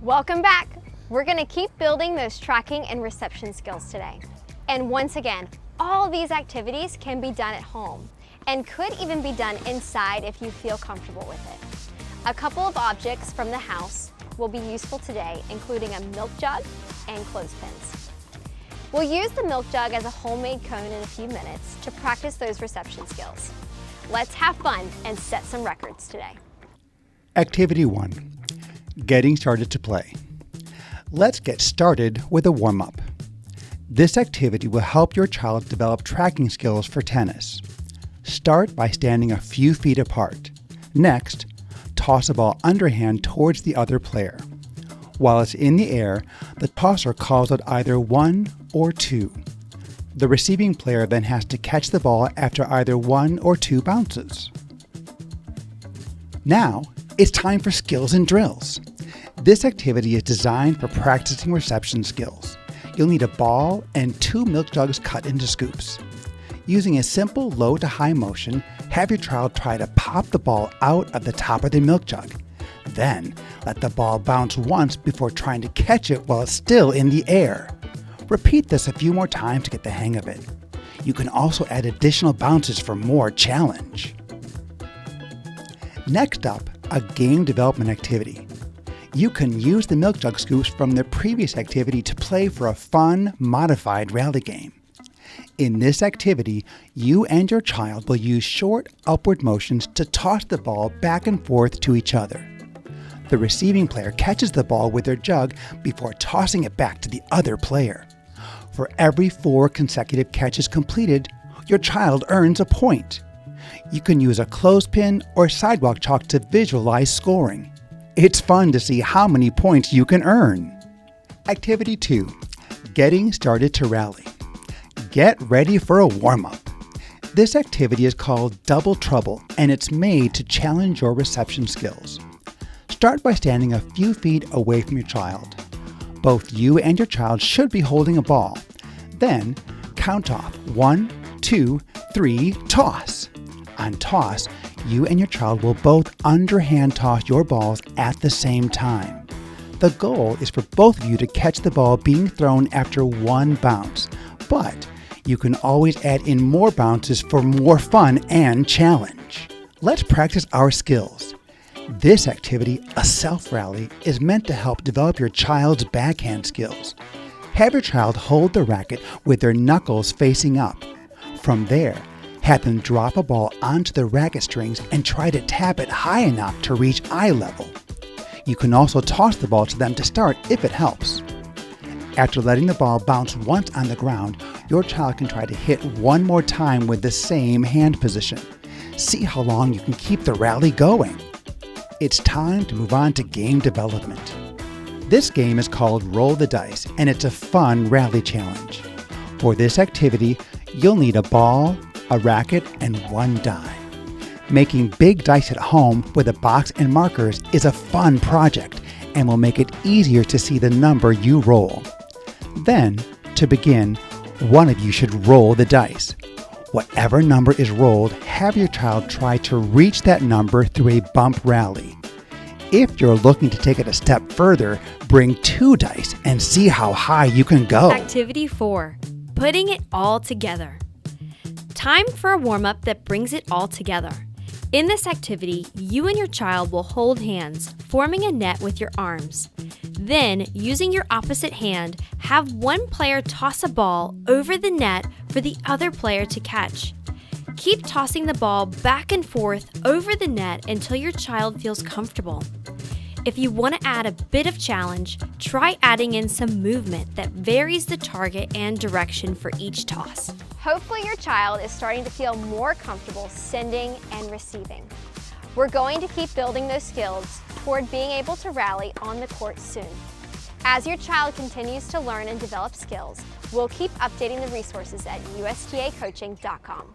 Welcome back. We're going to keep building those tracking and reception skills today. And once again, all these activities can be done at home and could even be done inside if you feel comfortable with it. A couple of objects from the house will be useful today, including a milk jug and clothespins. We'll use the milk jug as a homemade cone in a few minutes to practice those reception skills. Let's have fun and set some records today. Activity 1. Getting started to play. Let's get started with a warm-up. This activity will help your child develop tracking skills for tennis. Start by standing a few feet apart. Next, toss a ball underhand towards the other player. While it's in the air, the tosser calls out either 1 or 2. The receiving player then has to catch the ball after either 1 or 2 bounces. Now, it's time for skills and drills. This activity is designed for practicing reception skills. You'll need a ball and 2 milk jugs cut into scoops. Using a simple low to high motion, have your child try to pop the ball out of the top of the milk jug. Then, let the ball bounce once before trying to catch it while it's still in the air. Repeat this a few more times to get the hang of it. You can also add additional bounces for more challenge. Next up, a game development activity. You can use the milk jug scoops from the previous activity to play for a fun, modified rally game. In this activity, you and your child will use short upward motions to toss the ball back and forth to each other. The receiving player catches the ball with their jug before tossing it back to the other player. For every 4 consecutive catches completed, your child earns a point. You can use a clothespin or sidewalk chalk to visualize scoring. It's fun to see how many points you can earn. Activity 2. Getting started to rally. Get ready for a warm-up. This activity is called Double Trouble, and it's made to challenge your reception skills. Start by standing a few feet away from your child. Both you and your child should be holding a ball. Then, count off 1, 2, 3, toss. On toss, you and your child will both underhand toss your balls at the same time. The goal is for both of you to catch the ball being thrown after 1 bounce, but you can always add in more bounces for more fun and challenge. Let's practice our skills. This activity, a self-rally, is meant to help develop your child's backhand skills. Have your child hold the racket with their knuckles facing up. From there, have them drop a ball onto the racket strings and try to tap it high enough to reach eye level. You can also toss the ball to them to start if it helps. After letting the ball bounce once on the ground, your child can try to hit 1 more time with the same hand position. See how long you can keep the rally going. It's time to move on to game development. This game is called Roll the Dice, and it's a fun rally challenge. For this activity, you'll need a ball, a racket, and 1 die. Making big dice at home with a box and markers is a fun project and will make it easier to see the number you roll. Then, to begin, one of you should roll the dice. Whatever number is rolled, have your child try to reach that number through a bump rally. If you're looking to take it a step further, bring 2 dice and see how high you can go. Activity 4. Putting it all together. Time for a warm-up that brings it all together. In this activity, you and your child will hold hands, forming a net with your arms. Then, using your opposite hand, have one player toss a ball over the net for the other player to catch. Keep tossing the ball back and forth over the net until your child feels comfortable. If you want to add a bit of challenge, try adding in some movement that varies the target and direction for each toss. Hopefully your child is starting to feel more comfortable sending and receiving. We're going to keep building those skills toward being able to rally on the court soon. As your child continues to learn and develop skills, we'll keep updating the resources at USTAcoaching.com.